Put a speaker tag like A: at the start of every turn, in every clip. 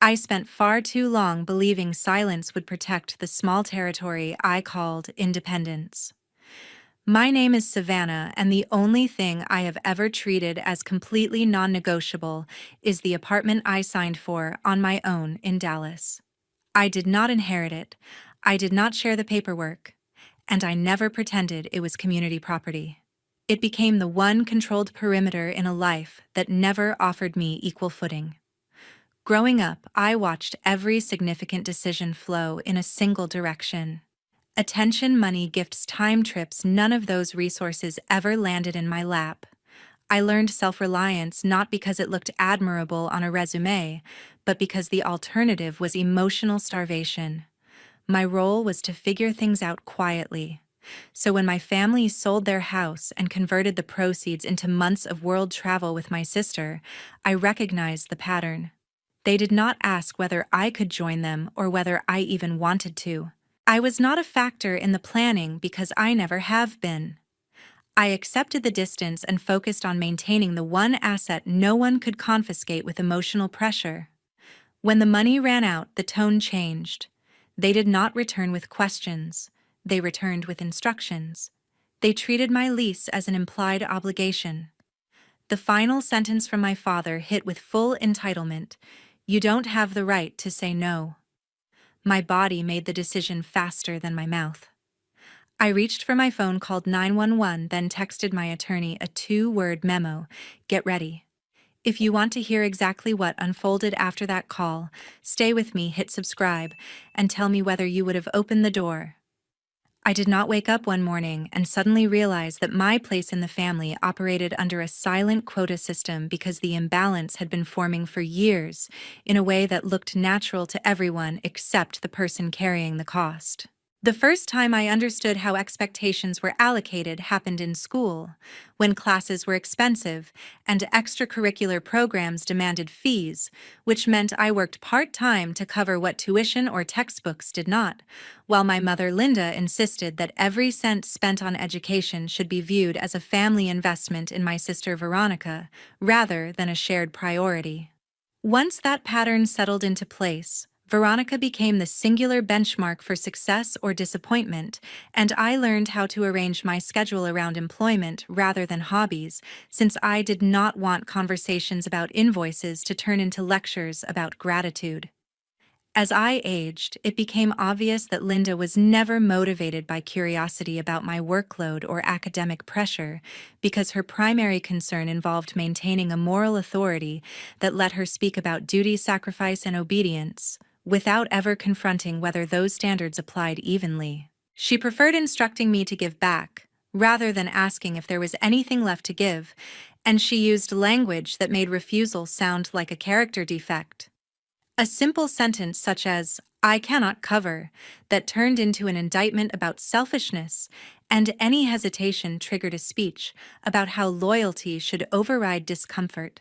A: I spent far too long believing silence would protect the small territory I called independence. My name is Savannah, and the only thing I have ever treated as completely non-negotiable is the apartment I signed for on my own in Dallas. I did not inherit it, I did not share the paperwork, and I never pretended it was community property. It became the one controlled perimeter in a life that never offered me equal footing. Growing up, I watched every significant decision flow in a single direction. Attention, money, gifts, time, trips, none of those resources ever landed in my lap. I learned self-reliance not because it looked admirable on a resume, but because the alternative was emotional starvation. My role was to figure things out quietly. So when my family sold their house and converted the proceeds into months of world travel with my sister, I recognized the pattern. They did not ask whether I could join them or whether I even wanted to. I was not a factor in the planning because I never have been. I accepted the distance and focused on maintaining the one asset no one could confiscate with emotional pressure. When the money ran out, the tone changed. They did not return with questions. They returned with instructions. They treated my lease as an implied obligation. The final sentence from my father hit with full entitlement. You don't have the right to say no. My body made the decision faster than my mouth. I reached for my phone, called 911, then texted my attorney a 2-word memo: get ready. If you want to hear exactly what unfolded after that call, stay with me, hit subscribe, and tell me whether you would have opened the door. I did not wake up one morning and suddenly realize that my place in the family operated under a silent quota system because the imbalance had been forming for years in a way that looked natural to everyone except the person carrying the cost. The first time I understood how expectations were allocated happened in school, when classes were expensive and extracurricular programs demanded fees, which meant I worked part-time to cover what tuition or textbooks did not, while my mother Linda insisted that every cent spent on education should be viewed as a family investment in my sister Veronica, rather than a shared priority. Once that pattern settled into place, Veronica became the singular benchmark for success or disappointment, and I learned how to arrange my schedule around employment rather than hobbies, since I did not want conversations about invoices to turn into lectures about gratitude. As I aged, it became obvious that Linda was never motivated by curiosity about my workload or academic pressure, because her primary concern involved maintaining a moral authority that let her speak about duty, sacrifice, and obedience, without ever confronting whether those standards applied evenly. She preferred instructing me to give back, rather than asking if there was anything left to give, and she used language that made refusal sound like a character defect. A simple sentence such as, "I cannot cover," that turned into an indictment about selfishness, and any hesitation triggered a speech about how loyalty should override discomfort.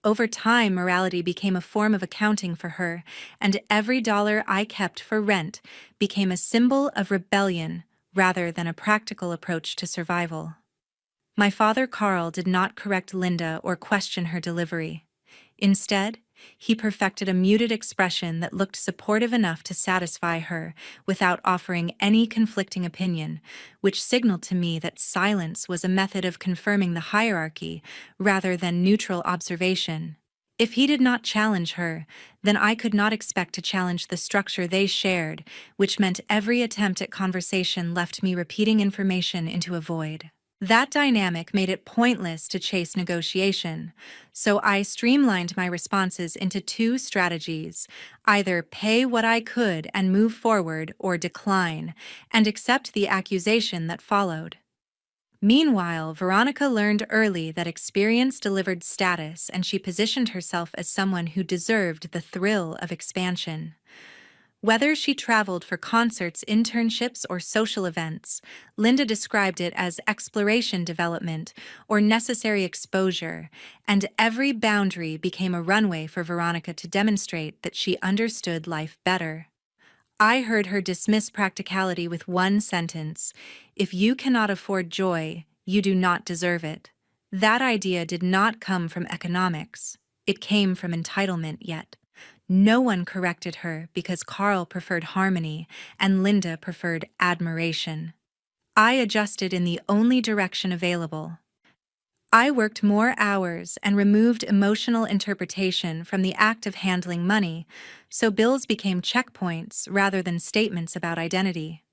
A: Over time, morality became a form of accounting for her, and every dollar I kept for rent became a symbol of rebellion rather than a practical approach to survival. My father Carl did not correct Linda or question her delivery. Instead, he perfected a muted expression that looked supportive enough to satisfy her without offering any conflicting opinion, which signaled to me that silence was a method of confirming the hierarchy rather than neutral observation. If he did not challenge her, then I could not expect to challenge the structure they shared, which meant every attempt at conversation left me repeating information into a void. That dynamic made it pointless to chase negotiation, so I streamlined my responses into 2 strategies: either pay what I could and move forward, or decline and accept the accusation that followed. Meanwhile, Veronica learned early that experience delivered status, and she positioned herself as someone who deserved the thrill of expansion. Whether she traveled for concerts, internships, or social events, Linda described it as exploration development or necessary exposure, and every boundary became a runway for Veronica to demonstrate that she understood life better. I heard her dismiss practicality with one sentence: "If you cannot afford joy, you do not deserve it." That idea did not come from economics. It came from entitlement, yet No one corrected her because Carl preferred harmony and Linda preferred admiration. I adjusted in the only direction available. I worked more hours and removed emotional interpretation from the act of handling money, so bills became checkpoints rather than statements about identity.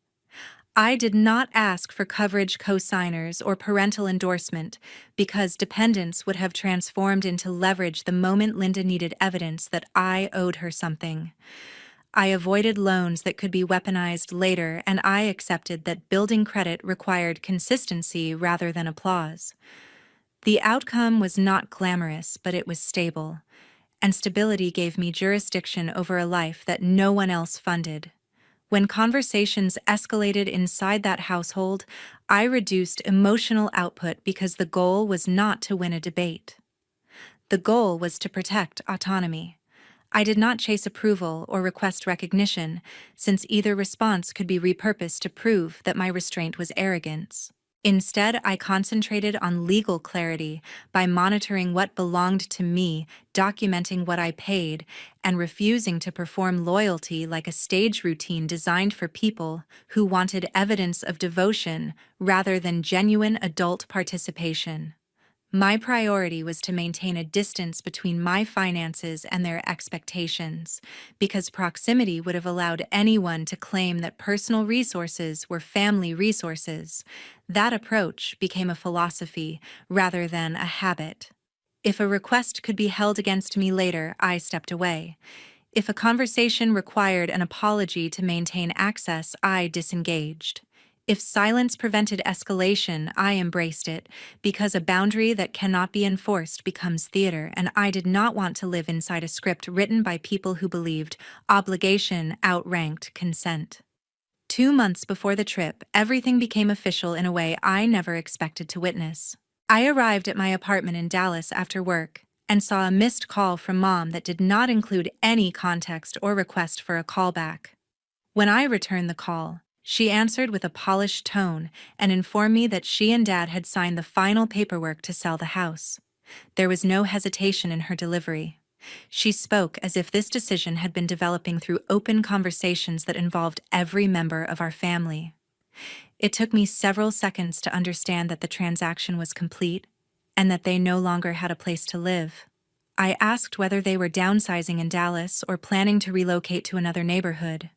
A: I did not ask for coverage co-signers or parental endorsement because dependence would have transformed into leverage the moment Linda needed evidence that I owed her something. I avoided loans that could be weaponized later, and I accepted that building credit required consistency rather than applause. The outcome was not glamorous, but it was stable, and stability gave me jurisdiction over a life that no one else funded. When conversations escalated inside that household, I reduced emotional output because the goal was not to win a debate. The goal was to protect autonomy. I did not chase approval or request recognition, since either response could be repurposed to prove that my restraint was arrogance. Instead, I concentrated on legal clarity by monitoring what belonged to me, documenting what I paid, and refusing to perform loyalty like a stage routine designed for people who wanted evidence of devotion rather than genuine adult participation. My priority was to maintain a distance between my finances and their expectations, because proximity would have allowed anyone to claim that personal resources were family resources. That approach became a philosophy rather than a habit. If a request could be held against me later, I stepped away. If a conversation required an apology to maintain access, I disengaged. If silence prevented escalation, I embraced it, because a boundary that cannot be enforced becomes theater, and I did not want to live inside a script written by people who believed obligation outranked consent. 2 months before the trip, everything became official in a way I never expected to witness. I arrived at my apartment in Dallas after work and saw a missed call from Mom that did not include any context or request for a callback. When I returned the call, she answered with a polished tone and informed me that she and Dad had signed the final paperwork to sell the house. There was no hesitation in her delivery. She spoke as if this decision had been developing through open conversations that involved every member of our family. It took me several seconds to understand that the transaction was complete and that they no longer had a place to live. I asked whether they were downsizing in Dallas or planning to relocate to another neighborhood.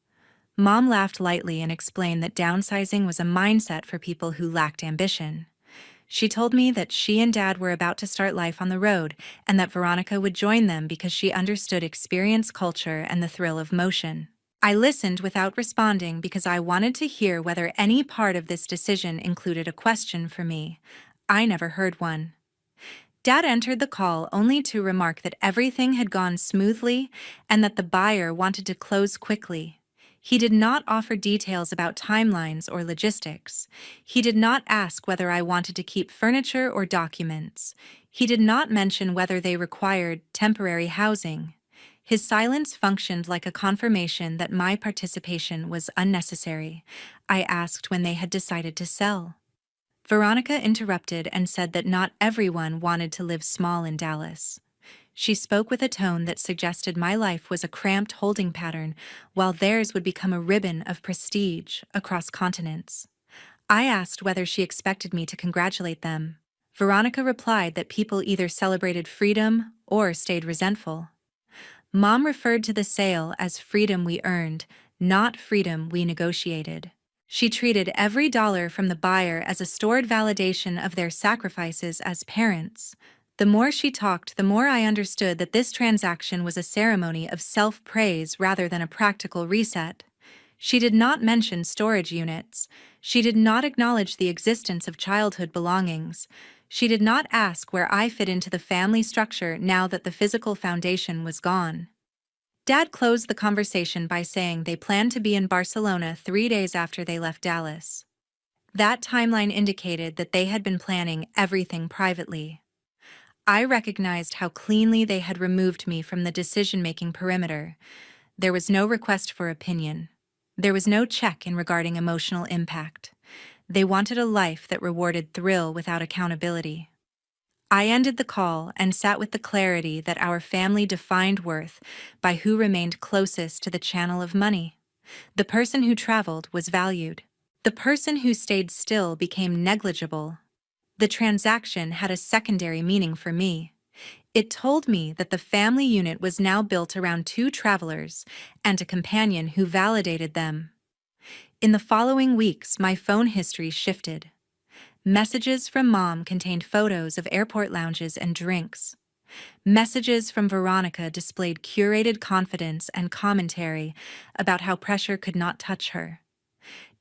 A: Mom laughed lightly and explained that downsizing was a mindset for people who lacked ambition. She told me that she and Dad were about to start life on the road and that Veronica would join them because she understood experience culture and the thrill of motion. I listened without responding because I wanted to hear whether any part of this decision included a question for me. I never heard one. Dad entered the call only to remark that everything had gone smoothly and that the buyer wanted to close quickly. He did not offer details about timelines or logistics. He did not ask whether I wanted to keep furniture or documents. He did not mention whether they required temporary housing. His silence functioned like a confirmation that my participation was unnecessary. I asked when they had decided to sell. Veronica interrupted and said that not everyone wanted to live small in Dallas. She spoke with a tone that suggested my life was a cramped holding pattern, while theirs would become a ribbon of prestige across continents. I asked whether she expected me to congratulate them. Veronica replied that people either celebrated freedom or stayed resentful. Mom referred to the sale as freedom we earned, not freedom we negotiated. She treated every dollar from the buyer as a stored validation of their sacrifices as parents. The more she talked, the more I understood that this transaction was a ceremony of self-praise rather than a practical reset. She did not mention storage units. She did not acknowledge the existence of childhood belongings. She did not ask where I fit into the family structure now that the physical foundation was gone. Dad closed the conversation by saying they planned to be in Barcelona 3 days after they left Dallas. That timeline indicated that they had been planning everything privately. I recognized how cleanly they had removed me from the decision-making perimeter. There was no request for opinion. There was no check-in regarding emotional impact. They wanted a life that rewarded thrill without accountability. I ended the call and sat with the clarity that our family defined worth by who remained closest to the channel of money. The person who traveled was valued. The person who stayed still became negligible. The transaction had a secondary meaning for me. It told me that the family unit was now built around two travelers and a companion who validated them. In the following weeks, my phone history shifted. Messages from Mom contained photos of airport lounges and drinks. Messages from Veronica displayed curated confidence and commentary about how pressure could not touch her.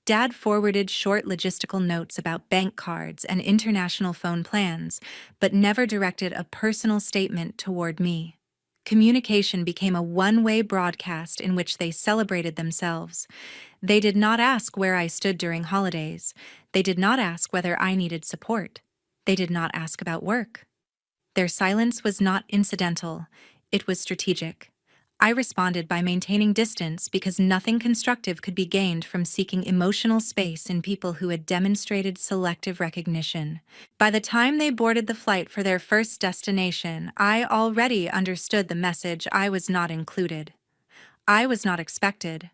A: Dad forwarded short logistical notes about bank cards and international phone plans, but never directed a personal statement toward me. Communication became a one-way broadcast in which they celebrated themselves. They did not ask where I stood during holidays. They did not ask whether I needed support. They did not ask about work. Their silence was not incidental, it was strategic. I responded by maintaining distance because nothing constructive could be gained from seeking emotional space in people who had demonstrated selective recognition. By the time they boarded the flight for their first destination, I already understood the message: I was not included. I was not expected.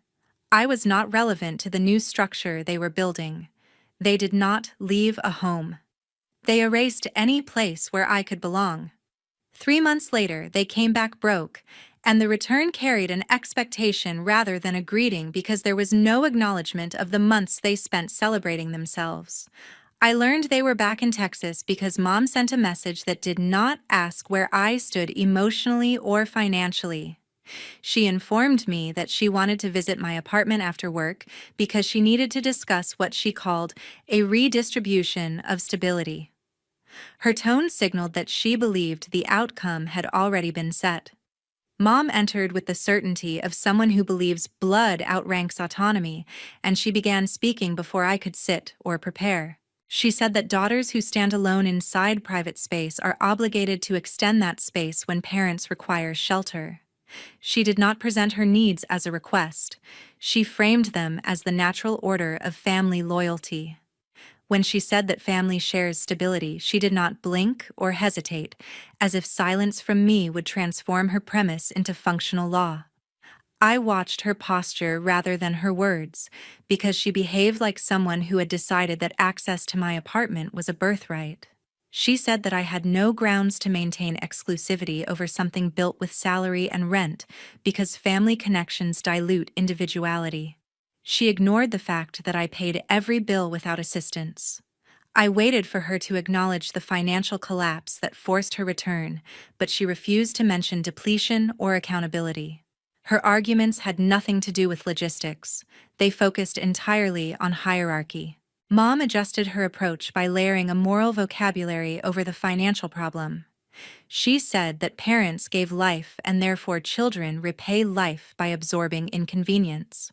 A: I was not relevant to the new structure they were building. They did not leave a home. They erased any place where I could belong. 3 months later, they came back broke, and the return carried an expectation rather than a greeting because there was no acknowledgement of the months they spent celebrating themselves. I learned they were back in Texas because Mom sent a message that did not ask where I stood emotionally or financially. She informed me that she wanted to visit my apartment after work because she needed to discuss what she called a redistribution of stability. Her tone signaled that she believed the outcome had already been set. Mom entered with the certainty of someone who believes blood outranks autonomy, and she began speaking before I could sit or prepare. She said that daughters who stand alone inside private space are obligated to extend that space when parents require shelter. She did not present her needs as a request. She framed them as the natural order of family loyalty. When she said that family shares stability, she did not blink or hesitate, as if silence from me would transform her premise into functional law. I watched her posture rather than her words, because she behaved like someone who had decided that access to my apartment was a birthright. She said that I had no grounds to maintain exclusivity over something built with salary and rent, because family connections dilute individuality. She ignored the fact that I paid every bill without assistance. I waited for her to acknowledge the financial collapse that forced her return, but she refused to mention depletion or accountability. Her arguments had nothing to do with logistics. They focused entirely on hierarchy. Mom adjusted her approach by layering a moral vocabulary over the financial problem. She said that parents gave life and therefore children repay life by absorbing inconvenience.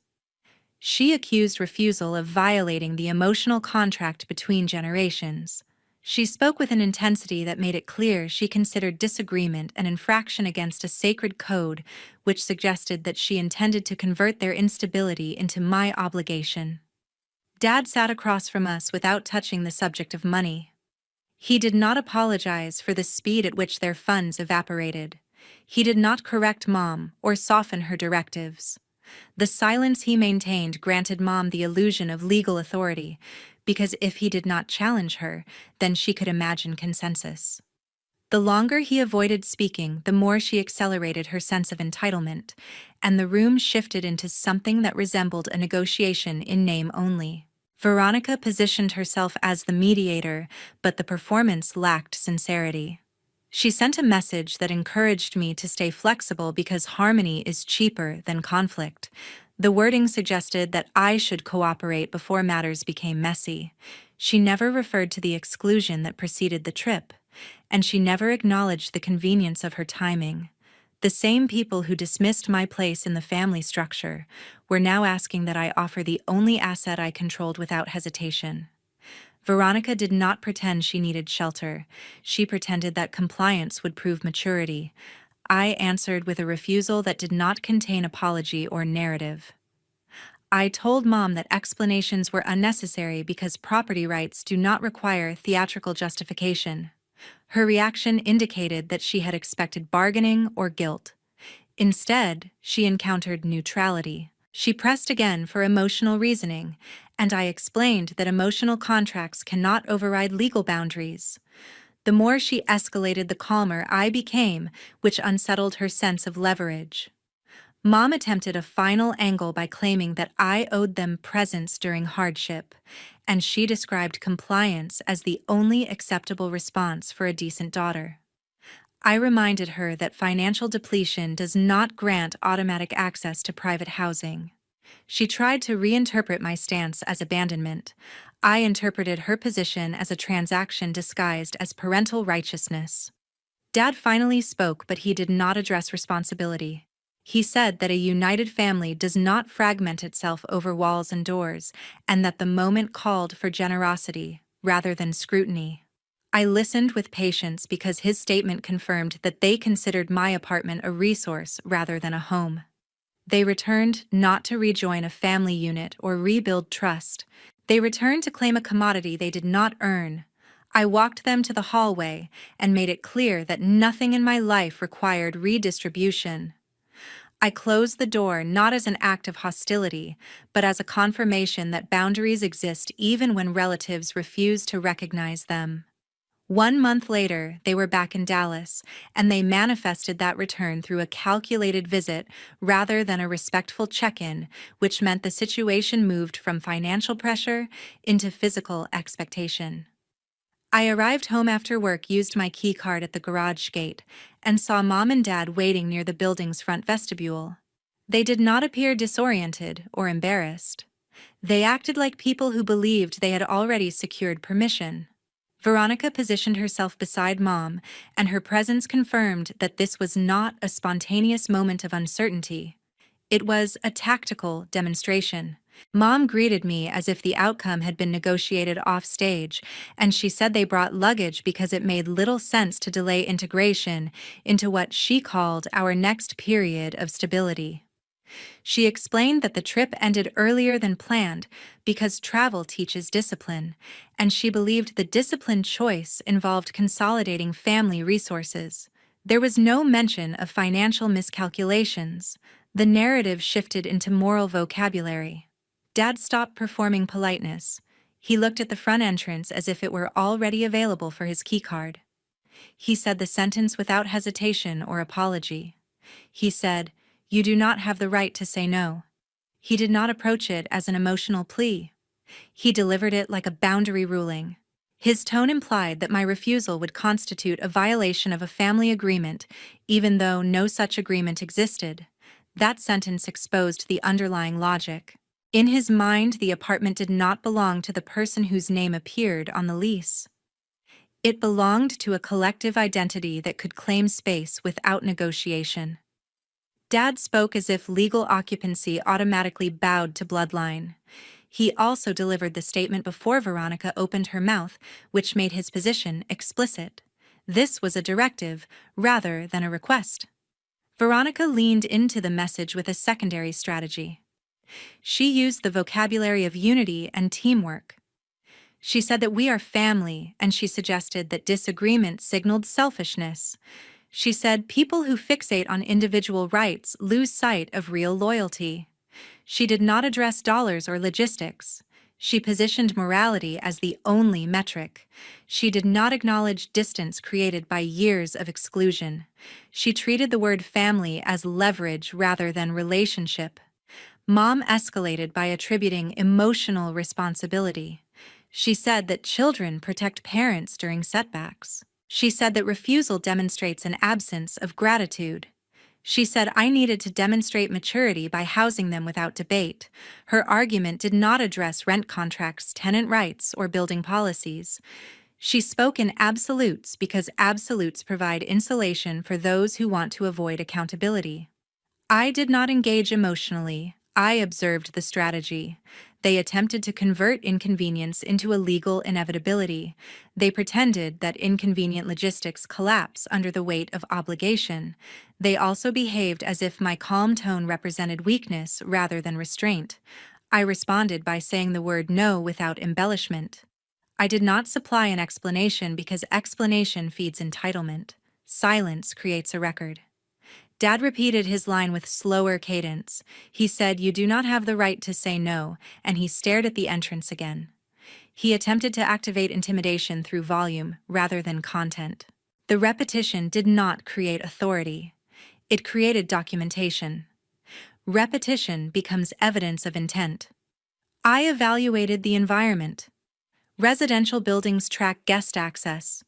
A: She accused refusal of violating the emotional contract between generations. She spoke with an intensity that made it clear she considered disagreement an infraction against a sacred code, which suggested that she intended to convert their instability into my obligation. Dad sat across from us without touching the subject of money. He did not apologize for the speed at which their funds evaporated. He did not correct Mom or soften her directives. The silence he maintained granted Mom the illusion of legal authority, because if he did not challenge her, then she could imagine consensus. The longer he avoided speaking, the more she accelerated her sense of entitlement, and the room shifted into something that resembled a negotiation in name only. Veronica positioned herself as the mediator, but the performance lacked sincerity. She sent a message that encouraged me to stay flexible because harmony is cheaper than conflict. The wording suggested that I should cooperate before matters became messy. She never referred to the exclusion that preceded the trip, and she never acknowledged the convenience of her timing. The same people who dismissed my place in the family structure were now asking that I offer the only asset I controlled without hesitation. Veronica did not pretend she needed shelter. She pretended that compliance would prove maturity. I answered with a refusal that did not contain apology or narrative. I told Mom that explanations were unnecessary because property rights do not require theatrical justification. Her reaction indicated that she had expected bargaining or guilt. Instead, she encountered neutrality. She pressed again for emotional reasoning, and I explained that emotional contracts cannot override legal boundaries. The more she escalated, the calmer I became, which unsettled her sense of leverage. Mom attempted a final angle by claiming that I owed them presence during hardship, and she described compliance as the only acceptable response for a decent daughter. I reminded her that financial depletion does not grant automatic access to private housing. She tried to reinterpret my stance as abandonment. I interpreted her position as a transaction disguised as parental righteousness. Dad finally spoke, but he did not address responsibility. He said that a united family does not fragment itself over walls and doors, and that the moment called for generosity rather than scrutiny. I listened with patience because his statement confirmed that they considered my apartment a resource rather than a home. They returned not to rejoin a family unit or rebuild trust. They returned to claim a commodity they did not earn. I walked them to the hallway and made it clear that nothing in my life required redistribution. I closed the door not as an act of hostility, but as a confirmation that boundaries exist even when relatives refuse to recognize them. 1 month later, they were back in Dallas, and they manifested that return through a calculated visit rather than a respectful check-in, which meant the situation moved from financial pressure into physical expectation. I arrived home after work, used my key card at the garage gate, and saw Mom and Dad waiting near the building's front vestibule. They did not appear disoriented or embarrassed. They acted like people who believed they had already secured permission. Veronica positioned herself beside Mom, and her presence confirmed that this was not a spontaneous moment of uncertainty. It was a tactical demonstration. Mom greeted me as if the outcome had been negotiated off stage, and she said they brought luggage because it made little sense to delay integration into what she called our next period of stability. She explained that the trip ended earlier than planned because travel teaches discipline, and she believed the discipline choice involved consolidating family resources. There was no mention of financial miscalculations. The narrative shifted into moral vocabulary. Dad stopped performing politeness. He looked at the front entrance as if it were already available for his keycard. He said the sentence without hesitation or apology. He said, "You do not have the right to say no." He did not approach it as an emotional plea. He delivered it like a boundary ruling. His tone implied that my refusal would constitute a violation of a family agreement, even though no such agreement existed. That sentence exposed the underlying logic. In his mind, the apartment did not belong to the person whose name appeared on the lease. It belonged to a collective identity that could claim space without negotiation. Dad spoke as if legal occupancy automatically bowed to bloodline. He also delivered the statement before Veronica opened her mouth, which made his position explicit. This was a directive rather than a request. Veronica leaned into the message with a secondary strategy. She used the vocabulary of unity and teamwork. She said that we are family, and she suggested that disagreement signaled selfishness. She said people who fixate on individual rights lose sight of real loyalty. She did not address dollars or logistics. She positioned morality as the only metric. She did not acknowledge distance created by years of exclusion. She treated the word family as leverage rather than relationship. Mom escalated by attributing emotional responsibility. She said that children protect parents during setbacks. She said that refusal demonstrates an absence of gratitude. She said I needed to demonstrate maturity by housing them without debate. Her argument did not address rent contracts, tenant rights, or building policies. She spoke in absolutes because absolutes provide insulation for those who want to avoid accountability. I did not engage emotionally. I observed the strategy. They attempted to convert inconvenience into a legal inevitability. They pretended that inconvenient logistics collapse under the weight of obligation. They also behaved as if my calm tone represented weakness rather than restraint. I responded by saying the word no without embellishment. I did not supply an explanation because explanation feeds entitlement. Silence creates a record. Dad repeated his line with slower cadence. He said, "You do not have the right to say no," and he stared at the entrance again. He attempted to activate intimidation through volume rather than content. The repetition did not create authority. It created documentation. Repetition becomes evidence of intent. I evaluated the environment. Residential buildings track guest access.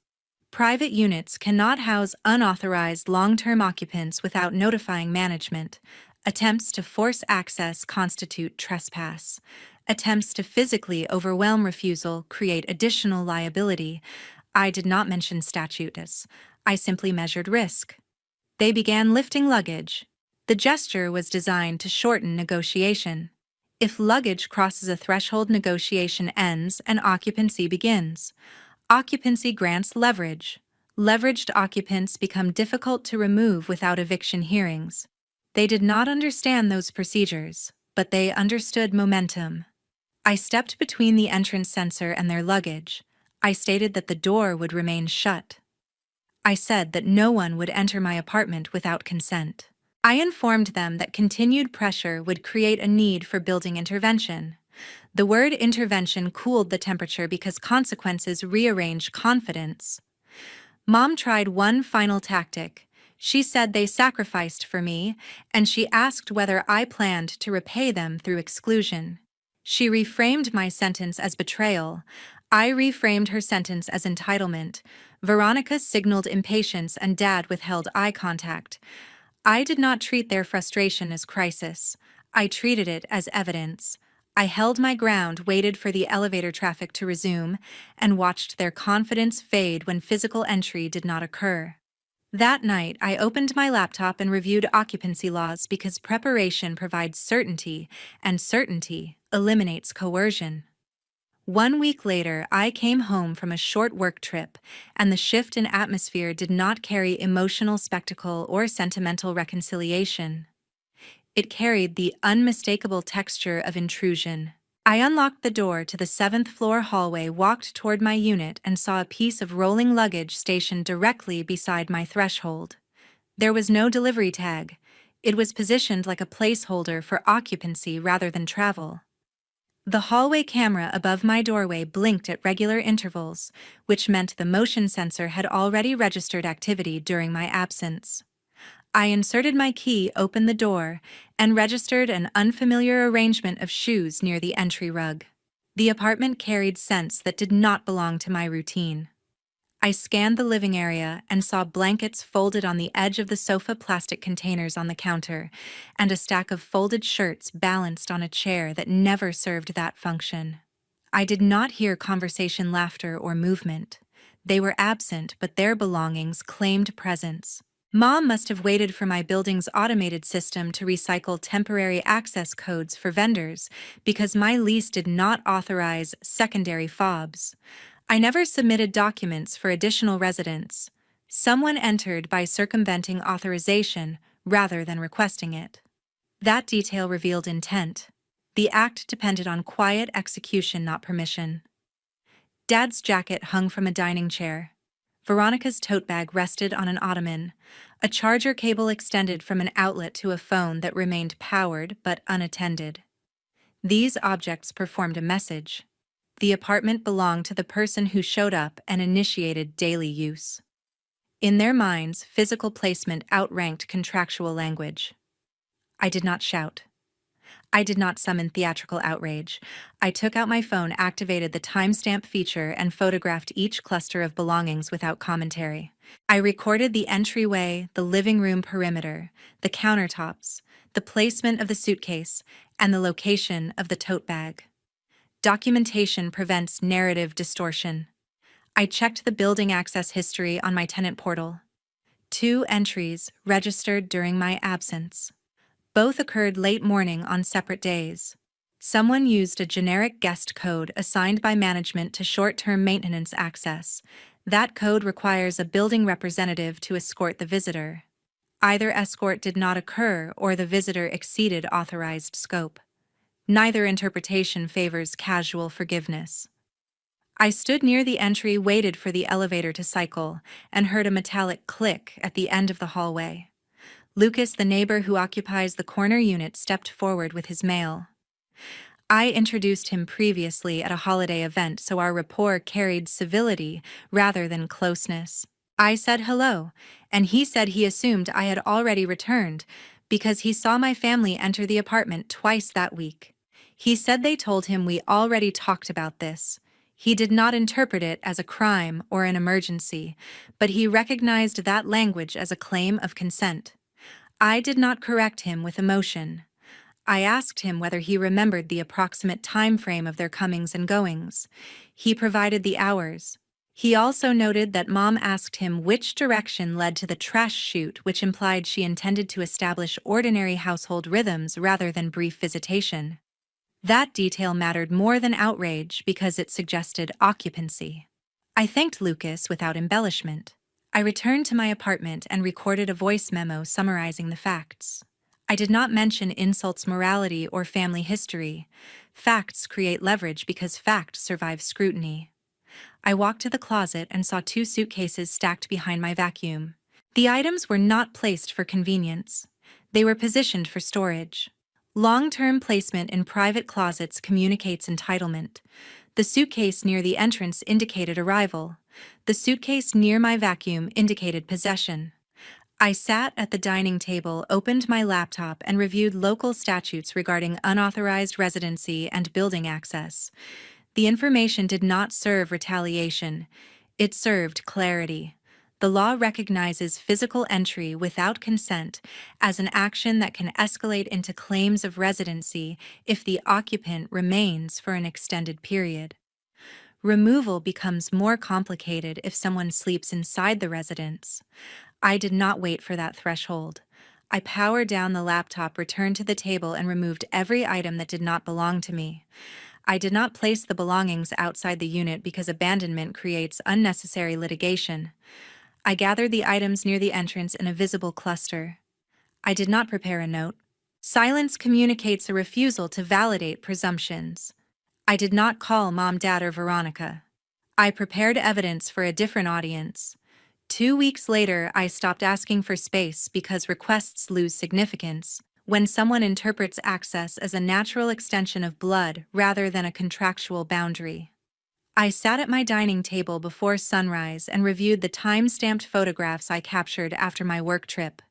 A: Private units cannot house unauthorized long-term occupants without notifying management. Attempts to force access constitute trespass. Attempts to physically overwhelm refusal create additional liability. I did not mention statutes. I simply measured risk. They began lifting luggage. The gesture was designed to shorten negotiation. If luggage crosses a threshold, negotiation ends and occupancy begins. Occupancy grants leverage. Leveraged occupants become difficult to remove without eviction hearings. They did not understand those procedures, but they understood momentum. I stepped between the entrance sensor and their luggage. I stated that the door would remain shut. I said that no one would enter my apartment without consent. I informed them that continued pressure would create a need for building intervention. The word intervention cooled the temperature because consequences rearrange confidence. Mom tried one final tactic. She said they sacrificed for me, and she asked whether I planned to repay them through exclusion. She reframed my sentence as betrayal. I reframed her sentence as entitlement. Veronica signaled impatience and Dad withheld eye contact. I did not treat their frustration as crisis. I treated it as evidence. I held my ground, waited for the elevator traffic to resume, and watched their confidence fade when physical entry did not occur. That night, I opened my laptop and reviewed occupancy laws because preparation provides certainty, and certainty eliminates coercion. 1 week later, I came home from a short work trip, and the shift in atmosphere did not carry emotional spectacle or sentimental reconciliation. It carried the unmistakable texture of intrusion. I unlocked the door to the 7th-floor hallway, walked toward my unit, and saw a piece of rolling luggage stationed directly beside my threshold. There was no delivery tag. It was positioned like a placeholder for occupancy rather than travel. The hallway camera above my doorway blinked at regular intervals, which meant the motion sensor had already registered activity during my absence. I inserted my key, opened the door, and registered an unfamiliar arrangement of shoes near the entry rug. The apartment carried scents that did not belong to my routine. I scanned the living area and saw blankets folded on the edge of the sofa, plastic containers on the counter, and a stack of folded shirts balanced on a chair that never served that function. I did not hear conversation, laughter, or movement. They were absent, but their belongings claimed presence. Mom must have waited for my building's automated system to recycle temporary access codes for vendors because my lease did not authorize secondary fobs. I never submitted documents for additional residents. Someone entered by circumventing authorization rather than requesting it. That detail revealed intent. The act depended on quiet execution, not permission. Dad's jacket hung from a dining chair. Veronica's tote bag rested on an ottoman. A charger cable extended from an outlet to a phone that remained powered but unattended. These objects performed a message. The apartment belonged to the person who showed up and initiated daily use. In their minds, physical placement outranked contractual language. I did not shout. I did not summon theatrical outrage. I took out my phone, activated the timestamp feature, and photographed each cluster of belongings without commentary. I recorded the entryway, the living room perimeter, the countertops, the placement of the suitcase, and the location of the tote bag. Documentation prevents narrative distortion. I checked the building access history on my tenant portal. 2 entries registered during my absence. Both occurred late morning on separate days. Someone used a generic guest code assigned by management to short-term maintenance access. That code requires a building representative to escort the visitor. Either escort did not occur or the visitor exceeded authorized scope. Neither interpretation favors casual forgiveness. I stood near the entry, waited for the elevator to cycle, and heard a metallic click at the end of the hallway. Lucas, the neighbor who occupies the corner unit, stepped forward with his mail. I introduced him previously at a holiday event, so our rapport carried civility rather than closeness. I said hello, and he said he assumed I had already returned because he saw my family enter the apartment twice that week. He said they told him we already talked about this. He did not interpret it as a crime or an emergency, but he recognized that language as a claim of consent. I did not correct him with emotion. I asked him whether he remembered the approximate time frame of their comings and goings. He provided the hours. He also noted that Mom asked him which direction led to the trash chute, which implied she intended to establish ordinary household rhythms rather than brief visitation. That detail mattered more than outrage because it suggested occupancy. I thanked Lucas without embellishment. I returned to my apartment and recorded a voice memo summarizing the facts. I did not mention insults, morality, or family history. Facts create leverage because facts survive scrutiny. I walked to the closet and saw 2 suitcases stacked behind my vacuum. The items were not placed for convenience. They were positioned for storage. Long-term placement in private closets communicates entitlement. The suitcase near the entrance indicated arrival. The suitcase near my vacuum indicated possession. I sat at the dining table, opened my laptop, and reviewed local statutes regarding unauthorized residency and building access. The information did not serve retaliation. It served clarity. The law recognizes physical entry without consent as an action that can escalate into claims of residency if the occupant remains for an extended period. Removal becomes more complicated if someone sleeps inside the residence. I did not wait for that threshold. I powered down the laptop, returned to the table, and removed every item that did not belong to me. I did not place the belongings outside the unit because abandonment creates unnecessary litigation. I gathered the items near the entrance in a visible cluster. I did not prepare a note. Silence communicates a refusal to validate presumptions. I did not call Mom, Dad, or Veronica. I prepared evidence for a different audience. 2 weeks later, I stopped asking for space because requests lose significance when someone interprets access as a natural extension of blood rather than a contractual boundary. I sat at my dining table before sunrise and reviewed the time-stamped photographs I captured after my work trip.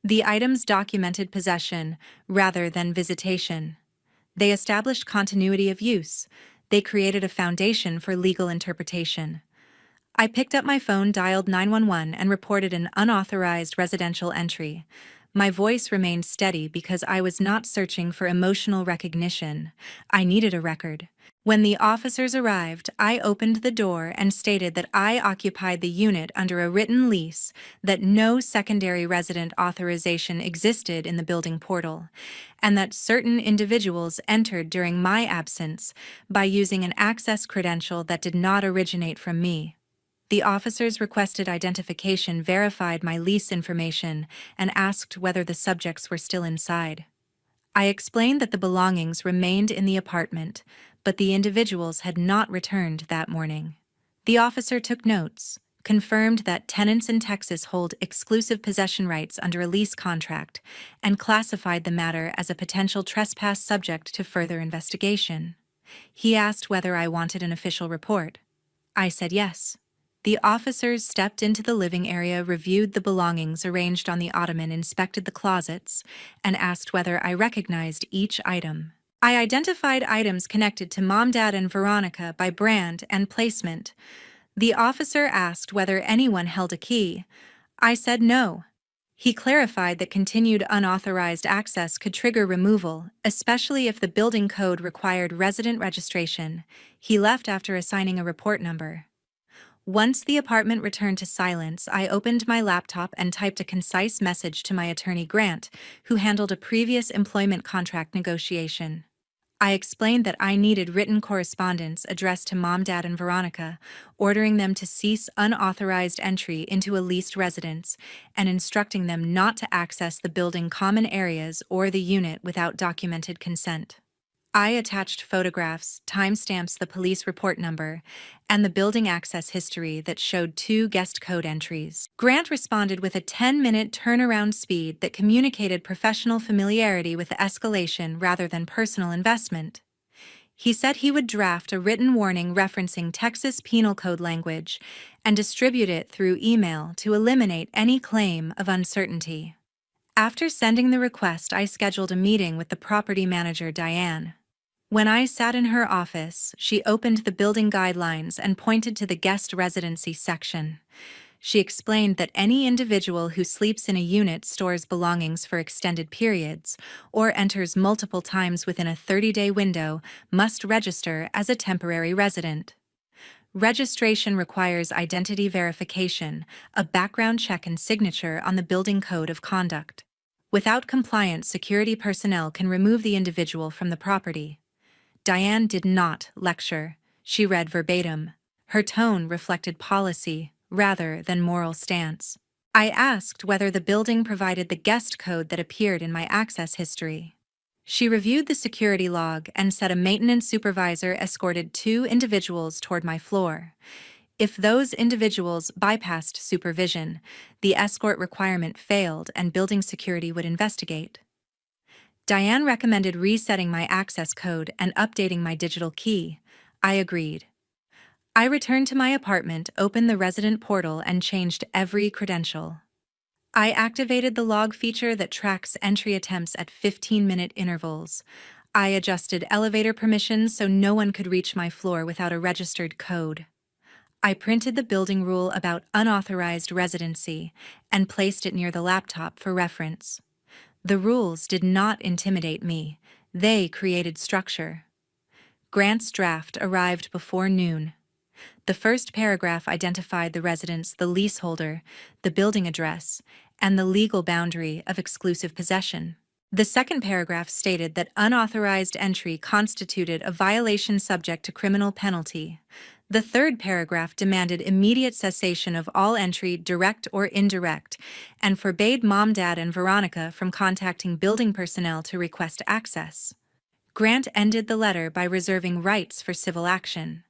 A: The items documented possession rather than visitation. They established continuity of use. They created a foundation for legal interpretation. I picked up my phone, dialed 911, and reported an unauthorized residential entry. My voice remained steady because I was not searching for emotional recognition. I needed a record. When the officers arrived, I opened the door and stated that I occupied the unit under a written lease, that no secondary resident authorization existed in the building portal, and that certain individuals entered during my absence by using an access credential that did not originate from me. The officers requested identification, verified my lease information, and asked whether the subjects were still inside. I explained that the belongings remained in the apartment, but the individuals had not returned that morning. The officer took notes, confirmed that tenants in Texas hold exclusive possession rights under a lease contract, and classified the matter as a potential trespass subject to further investigation. He asked whether I wanted an official report. I said yes. The officers stepped into the living area, reviewed the belongings arranged on the ottoman, inspected the closets, and asked whether I recognized each item. I identified items connected to Mom, Dad, and Veronica by brand and placement. The officer asked whether anyone held a key. I said no. He clarified that continued unauthorized access could trigger removal, especially if the building code required resident registration. He left after assigning a report number. Once the apartment returned to silence, I opened my laptop and typed a concise message to my attorney, Grant, who handled a previous employment contract negotiation. I explained that I needed written correspondence addressed to Mom, Dad, and Veronica, ordering them to cease unauthorized entry into a leased residence and instructing them not to access the building common areas or the unit without documented consent. I attached photographs, timestamps, the police report number, and the building access history that showed 2 guest code entries. Grant responded with a 10-minute turnaround speed that communicated professional familiarity with escalation rather than personal investment. He said he would draft a written warning referencing Texas Penal Code language and distribute it through email to eliminate any claim of uncertainty. After sending the request, I scheduled a meeting with the property manager, Diane. When I sat in her office, she opened the building guidelines and pointed to the guest residency section. She explained that any individual who sleeps in a unit, stores belongings for extended periods, or enters multiple times within a 30-day window must register as a temporary resident. Registration requires identity verification, a background check, and signature on the building code of conduct. Without compliance, security personnel can remove the individual from the property. Diane did not lecture. She read verbatim. Her tone reflected policy rather than moral stance. I asked whether the building provided the guest code that appeared in my access history. She reviewed the security log and said a maintenance supervisor escorted 2 individuals toward my floor. If those individuals bypassed supervision, the escort requirement failed and building security would investigate. Diane recommended resetting my access code and updating my digital key. I agreed. I returned to my apartment, opened the resident portal, and changed every credential. I activated the log feature that tracks entry attempts at 15-minute intervals. I adjusted elevator permissions so no one could reach my floor without a registered code. I printed the building rule about unauthorized residency and placed it near the laptop for reference. The rules did not intimidate me. They created structure. Grant's draft arrived before noon. The first paragraph identified the residence, the leaseholder, the building address, and the legal boundary of exclusive possession. The second paragraph stated that unauthorized entry constituted a violation subject to criminal penalty. The third paragraph demanded immediate cessation of all entry, direct or indirect, and forbade Mom, Dad, and Veronica from contacting building personnel to request access. Grant ended the letter by reserving rights for civil action.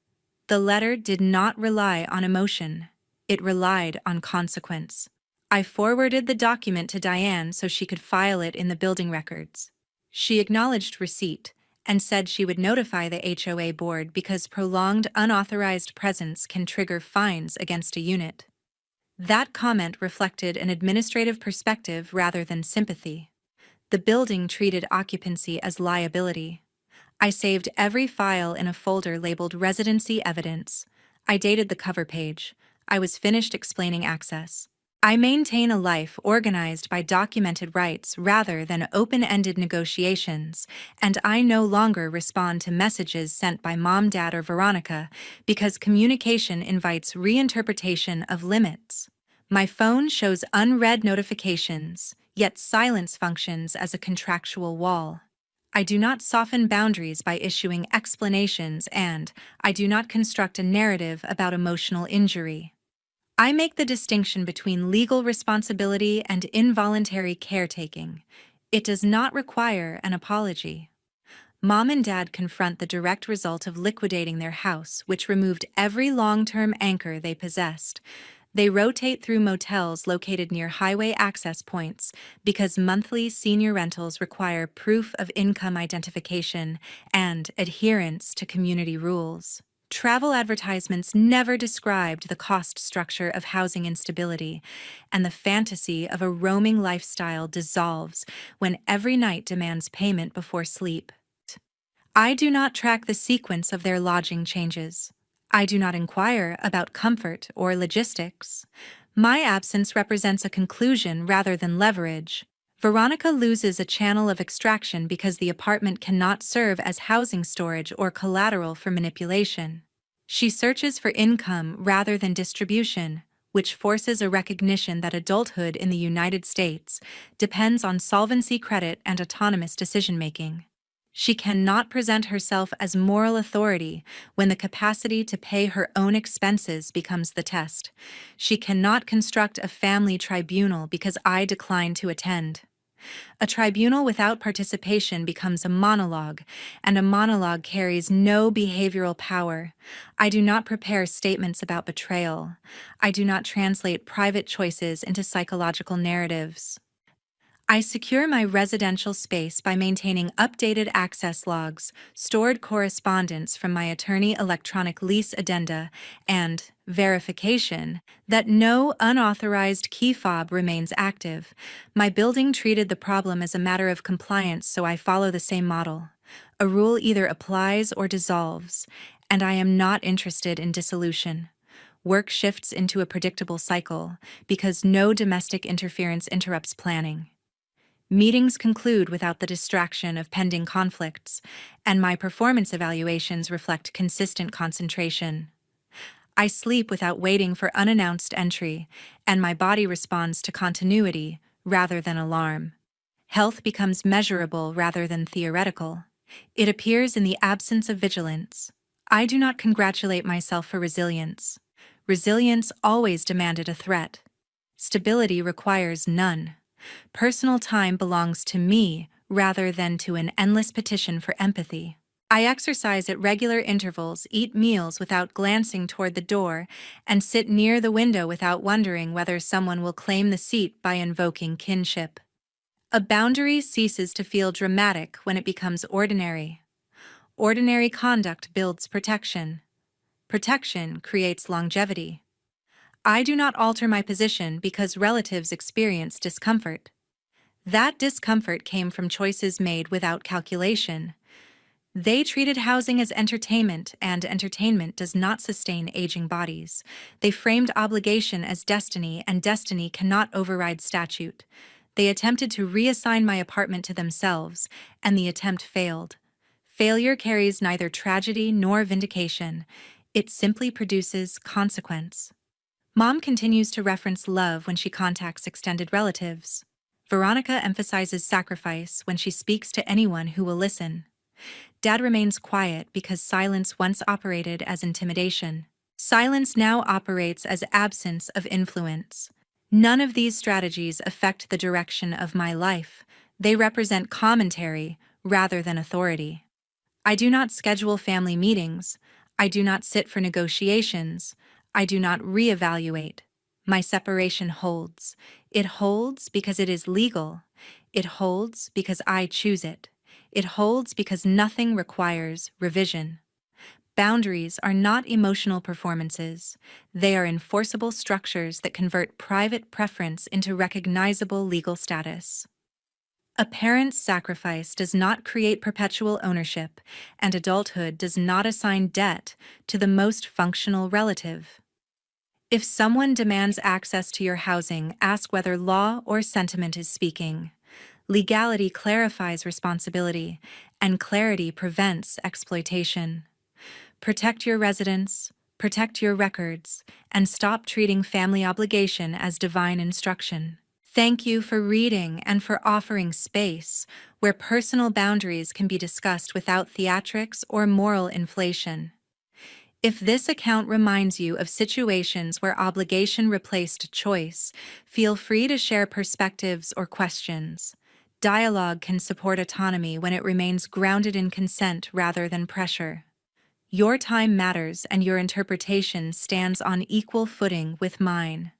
A: The letter did not rely on emotion. It relied on consequence. I forwarded the document to Diane so she could file it in the building records. She acknowledged receipt and said she would notify the HOA board because prolonged unauthorized presence can trigger fines against a unit. That comment reflected an administrative perspective rather than sympathy. The building treated occupancy as liability. I saved every file in a folder labeled Residency Evidence. I dated the cover page. I was finished explaining access. I maintain a life organized by documented rights rather than open-ended negotiations, and I no longer respond to messages sent by Mom, Dad, or Veronica because communication invites reinterpretation of limits. My phone shows unread notifications, yet silence functions as a contractual wall. I do not soften boundaries by issuing explanations, and I do not construct a narrative about emotional injury. I make the distinction between legal responsibility and involuntary caretaking. It does not require an apology. Mom and Dad confront the direct result of liquidating their house, which removed every long-term anchor they possessed. They rotate through motels located near highway access points because monthly senior rentals require proof of income identification and adherence to community rules. Travel advertisements never described the cost structure of housing instability, and the fantasy of a roaming lifestyle dissolves when every night demands payment before sleep. I do not track the sequence of their lodging changes. I do not inquire about comfort or logistics. My absence represents a conclusion rather than leverage. Veronica loses a channel of extraction because the apartment cannot serve as housing storage or collateral for manipulation. She searches for income rather than distribution, which forces a recognition that adulthood in the United States depends on solvency, credit, and autonomous decision-making. She cannot present herself as moral authority when the capacity to pay her own expenses becomes the test. She cannot construct a family tribunal because I decline to attend. A tribunal without participation becomes a monologue, and a monologue carries no behavioral power. I do not prepare statements about betrayal. I do not translate private choices into psychological narratives. I secure my residential space by maintaining updated access logs, stored correspondence from my attorney electronic lease addenda, and verification that no unauthorized key fob remains active. My building treated the problem as a matter of compliance, so I follow the same model. A rule either applies or dissolves, and I am not interested in dissolution. Work shifts into a predictable cycle because no domestic interference interrupts planning. Meetings conclude without the distraction of pending conflicts, and my performance evaluations reflect consistent concentration. I sleep without waiting for unannounced entry, and my body responds to continuity rather than alarm. Health becomes measurable rather than theoretical. It appears in the absence of vigilance. I do not congratulate myself for resilience. Resilience always demanded a threat. Stability requires none. Personal time belongs to me rather than to an endless petition for empathy. I exercise at regular intervals, eat meals without glancing toward the door, and sit near the window without wondering whether someone will claim the seat by invoking kinship. A boundary ceases to feel dramatic when it becomes ordinary. Ordinary conduct builds protection. Protection creates longevity. I do not alter my position because relatives experience discomfort. That discomfort came from choices made without calculation. They treated housing as entertainment, and entertainment does not sustain aging bodies. They framed obligation as destiny, and destiny cannot override statute. They attempted to reassign my apartment to themselves, and the attempt failed. Failure carries neither tragedy nor vindication. It simply produces consequence. Mom continues to reference love when she contacts extended relatives. Veronica emphasizes sacrifice when she speaks to anyone who will listen. Dad remains quiet because silence once operated as intimidation. Silence now operates as absence of influence. None of these strategies affect the direction of my life. They represent commentary rather than authority. I do not schedule family meetings. I do not sit for negotiations. I do not reevaluate. My separation holds. It holds because it is legal. It holds because I choose it. It holds because nothing requires revision. Boundaries are not emotional performances. They are enforceable structures that convert private preference into recognizable legal status. A parent's sacrifice does not create perpetual ownership, and adulthood does not assign debt to the most functional relative. If someone demands access to your housing, ask whether law or sentiment is speaking. Legality clarifies responsibility, and clarity prevents exploitation. Protect your residence, protect your records, and stop treating family obligation as divine instruction. Thank you for reading and for offering space where personal boundaries can be discussed without theatrics or moral inflation. If this account reminds you of situations where obligation replaced choice, feel free to share perspectives or questions. Dialogue can support autonomy when it remains grounded in consent rather than pressure. Your time matters, and your interpretation stands on equal footing with mine.